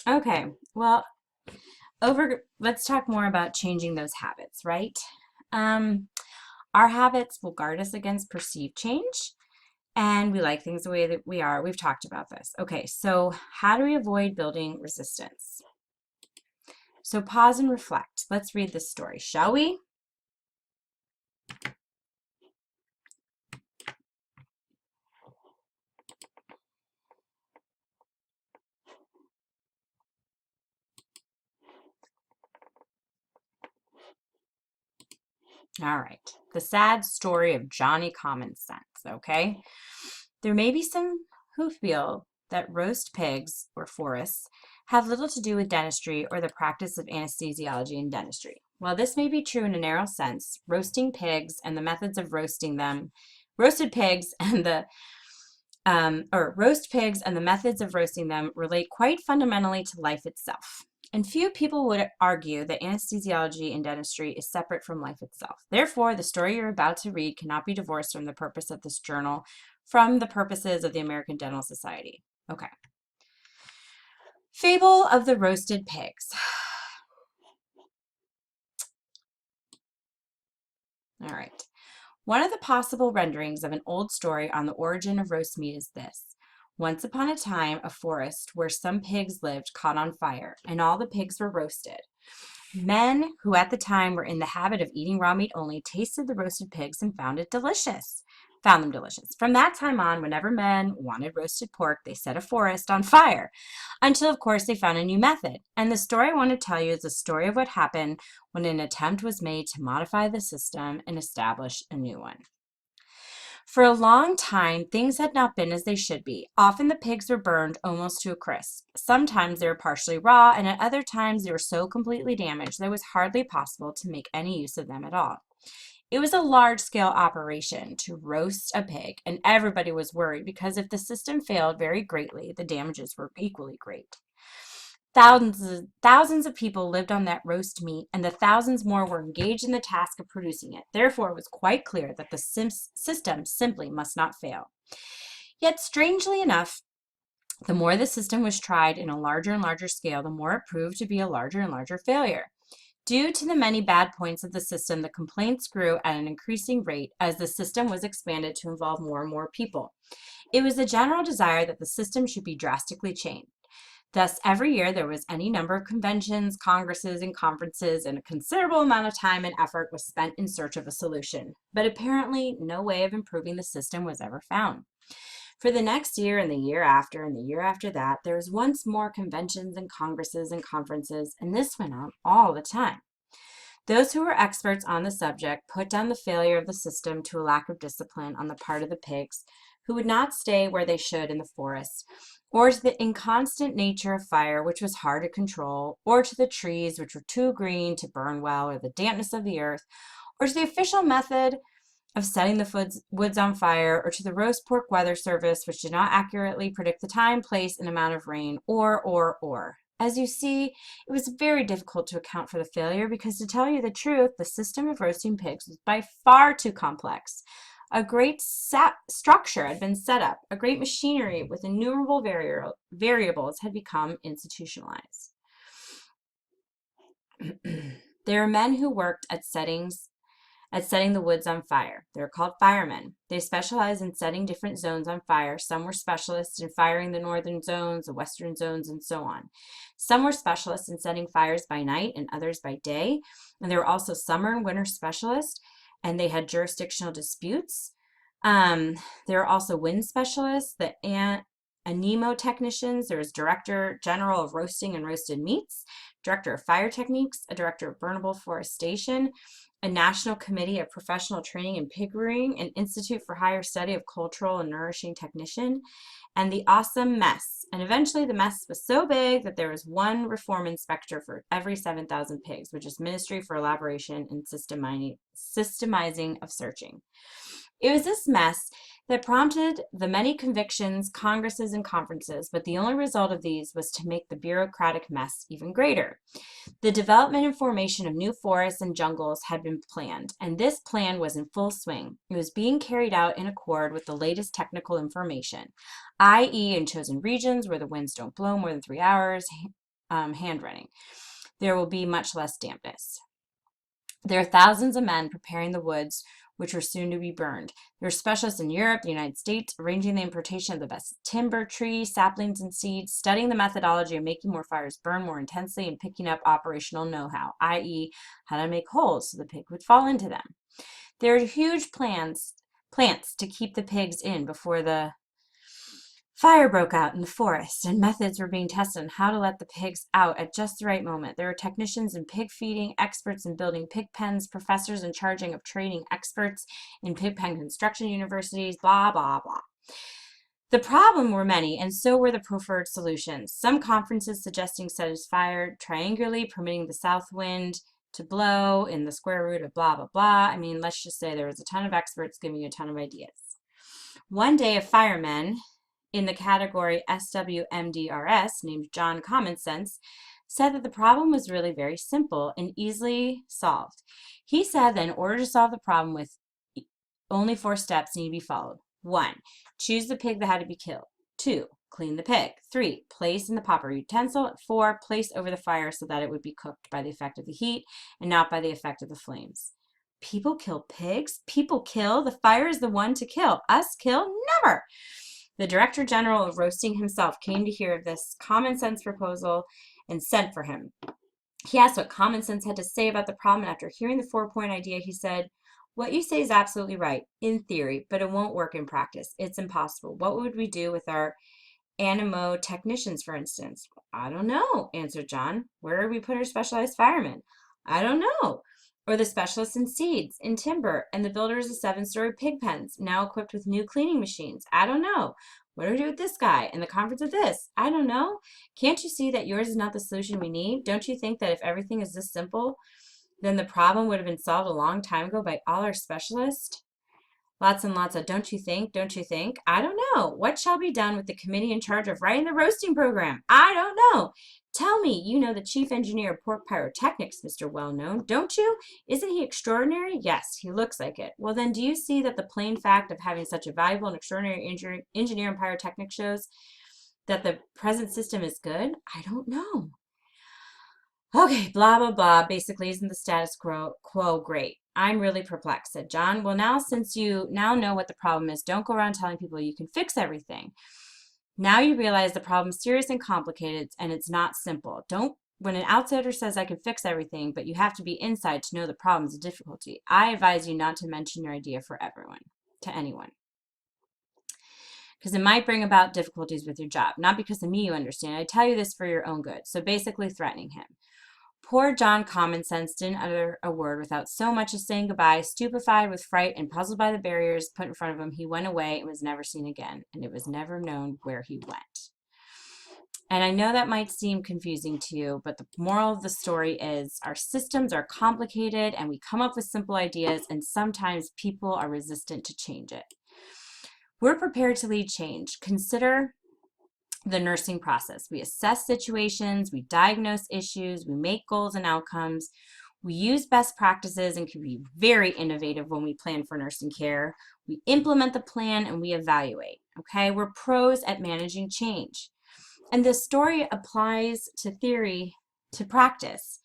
Okay, well, let's talk more about changing those habits, right? Um, our habits will guard us against perceived change, and we like things the way that we are. We've talked about this. Okay, so how do we avoid building resistance? So pause and reflect. Let's read this story, shall we? All right, the sad story of Johnny Common Sense, okay? There may be some who feel that roast pigs or forests have little to do with dentistry or the practice of anesthesiology in dentistry. While this may be true in a narrow sense, roasting pigs and the methods of roasting them, roasted pigs and the or roast pigs and the methods of roasting them relate quite fundamentally to life itself. And few people would argue that anesthesiology in dentistry is separate from life itself. Therefore, the story you're about to read cannot be divorced from the purpose of this journal from the purposes of the American Dental Society. Okay. Fable of the Roasted Pigs. All right. One of the possible renderings of an old story on the origin of roast meat is this. Once upon a time, a forest where some pigs lived caught on fire, and all the pigs were roasted. Men who at the time were in the habit of eating raw meat only tasted the roasted pigs and found them delicious. From that time on, whenever men wanted roasted pork, they set a forest on fire, until of course they found a new method. And the story I want to tell you is the story of what happened when an attempt was made to modify the system and establish a new one. For a long time, things had not been as they should be. Often the pigs were burned almost to a crisp. Sometimes they were partially raw, and at other times they were so completely damaged that it was hardly possible to make any use of them at all. It was a large-scale operation to roast a pig, and everybody was worried because if the system failed very greatly, the damages were equally great. Thousands of people lived on that roast meat, and the thousands more were engaged in the task of producing it. Therefore, it was quite clear that the system simply must not fail. Yet, strangely enough, the more the system was tried in a larger and larger scale, the more it proved to be a larger and larger failure. Due to the many bad points of the system, the complaints grew at an increasing rate as the system was expanded to involve more and more people. It was the general desire that the system should be drastically changed. Thus, every year there was any number of conventions, congresses, and conferences, and a considerable amount of time and effort was spent in search of a solution. But apparently, no way of improving the system was ever found. For the next year and the year after and the year after that, there was once more conventions and congresses and conferences, and this went on all the time. Those who were experts on the subject put down the failure of the system to a lack of discipline on the part of the pigs, who would not stay where they should in the forest, or to the inconstant nature of fire, which was hard to control, or to the trees, which were too green to burn well, or the dampness of the earth, or to the official method of setting the woods on fire, or to the roast pork weather service, which did not accurately predict the time, place, and amount of rain, or. As you see, it was very difficult to account for the failure because, to tell you the truth, the system of roasting pigs was by far too complex. A great structure had been set up. A great machinery with innumerable variables had become institutionalized. There are men who worked at setting the woods on fire. They're called firemen. They specialize in setting different zones on fire. Some were specialists in firing the northern zones, the western zones, and so on. Some were specialists in setting fires by night and others by day. And there were also summer and winter specialists, and they had jurisdictional disputes. There are also wind specialists, the anemo technicians. There was director general of roasting and roasted meats, director of fire techniques, a director of burnable forestation, a national committee of professional training in pig rearing, an institute for higher study of cultural and nourishing technician, and the awesome mess. And eventually the mess was so big that there was one reform inspector for every 7,000 pigs, which is Ministry for Elaboration and Systemizing of Searching. It was this mess that prompted the many convictions, congresses, and conferences, but the only result of these was to make the bureaucratic mess even greater. The development and formation of new forests and jungles had been planned, and this plan was in full swing. It was being carried out in accord with the latest technical information, i.e. in chosen regions where the winds don't blow more than 3 hours, hand running. There will be much less dampness. There are thousands of men preparing the woods, which are soon to be burned. There are specialists in Europe, the United States, arranging the importation of the best timber, trees, saplings, and seeds, studying the methodology of making more fires burn more intensely, and picking up operational know-how, i.e., how to make holes so the pig would fall into them. There are huge plants to keep the pigs in before the fire broke out in the forest, and methods were being tested on how to let the pigs out at just the right moment. There are technicians in pig feeding, experts in building pig pens, professors in charge of training experts in pig pen construction universities, blah, blah, blah. The problem were many, and so were the preferred solutions. Some conferences suggesting setting fire triangularly, permitting the south wind to blow in the square root of blah, blah, blah. I mean, let's just say there was a ton of experts giving you a ton of ideas. One day, a fireman in the category SWMDRS, named John Common Sense, said that the problem was really very simple and easily solved. He said that in order to solve the problem, with only 4 steps need to be followed. 1, choose the pig that had to be killed. 2, clean the pig. 3, place in the proper utensil. 4, place over the fire so that it would be cooked by the effect of the heat and not by the effect of the flames. People kill pigs? People kill? The fire is the one to kill. Us kill? Never! The Director General of Roasting himself came to hear of this common sense proposal and sent for him. He asked what common sense had to say about the problem, and after hearing the 4-point idea, he said, "What you say is absolutely right, in theory, but it won't work in practice. It's impossible. What would we do with our anemo technicians, for instance?" "I don't know," answered John. "Where do we put our specialized firemen?" "I don't know." "Or the specialists in seeds, in timber, and the builders of 7-story pig pens, now equipped with new cleaning machines?" "I don't know." "What do we do with this guy and the conference of this?" "I don't know." "Can't you see that yours is not the solution we need? Don't you think that if everything is this simple, then the problem would have been solved a long time ago by all our specialists?" Lots and lots of "don't you think, don't you think?" "I don't know." "What shall be done with the committee in charge of writing the roasting program?" "I don't know." "Tell me, you know the chief engineer of pork pyrotechnics, Mr. Well-Known, don't you? Isn't he extraordinary?" "Yes, he looks like it." "Well, then, do you see that the plain fact of having such a valuable and extraordinary engineer in pyrotechnics shows that the present system is good?" "I don't know." "Okay, blah, blah, blah. Basically, isn't the status quo great?" "I'm really perplexed," said John. "Well, now, since you now know what the problem is, don't go around telling people you can fix everything. Now you realize the problem's serious and complicated, and it's not simple. When an outsider says I can fix everything, but you have to be inside to know the problem's a difficulty, I advise you not to mention your idea to anyone. Because it might bring about difficulties with your job. Not because of me, you understand. I tell you this for your own good." So basically threatening him. Poor John Common Sense didn't utter a word without so much as saying goodbye. Stupefied with fright and puzzled by the barriers put in front of him, he went away and was never seen again, and it was never known where he went. And I know that might seem confusing to you, but the moral of the story is our systems are complicated and we come up with simple ideas, and sometimes people are resistant to change it. We're prepared to lead change. Consider the nursing process. We assess situations, we diagnose issues, we make goals and outcomes, we use best practices and can be very innovative when we plan for nursing care. We implement the plan and we evaluate. Okay, we're pros at managing change. And this story applies to theory to practice.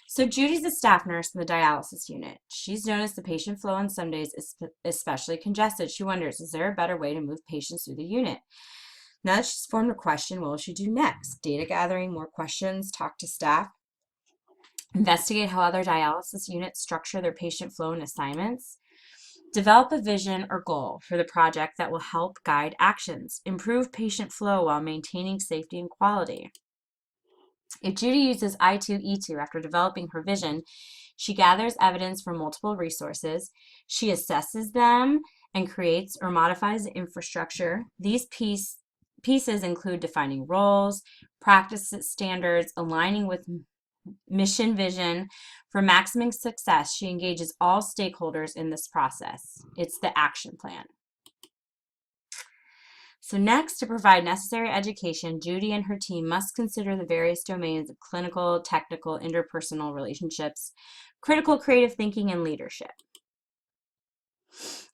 So Judy's a staff nurse in the dialysis unit. She's noticed the patient flow on some days is especially congested. She wonders, is there a better way to move patients through the unit? Now that she's formed a question, what will she do next? Data gathering, more questions, talk to staff, investigate how other dialysis units structure their patient flow and assignments, develop a vision or goal for the project that will help guide actions, improve patient flow while maintaining safety and quality. If Judy uses I2E2 after developing her vision, she gathers evidence from multiple resources, she assesses them, and creates or modifies the infrastructure. These pieces include defining roles, practice standards, aligning with mission vision. For maximum success, she engages all stakeholders in this process. It's the action plan. So next, to provide necessary education, Judy and her team must consider the various domains of clinical, technical, interpersonal relationships, critical creative thinking, and leadership.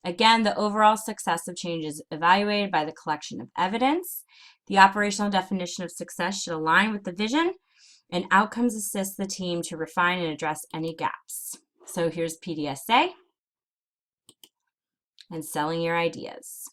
Again, the overall success of change is evaluated by the collection of evidence. The operational definition of success should align with the vision, And outcomes assist the team to refine and address any gaps. So here's PDSA and selling your ideas.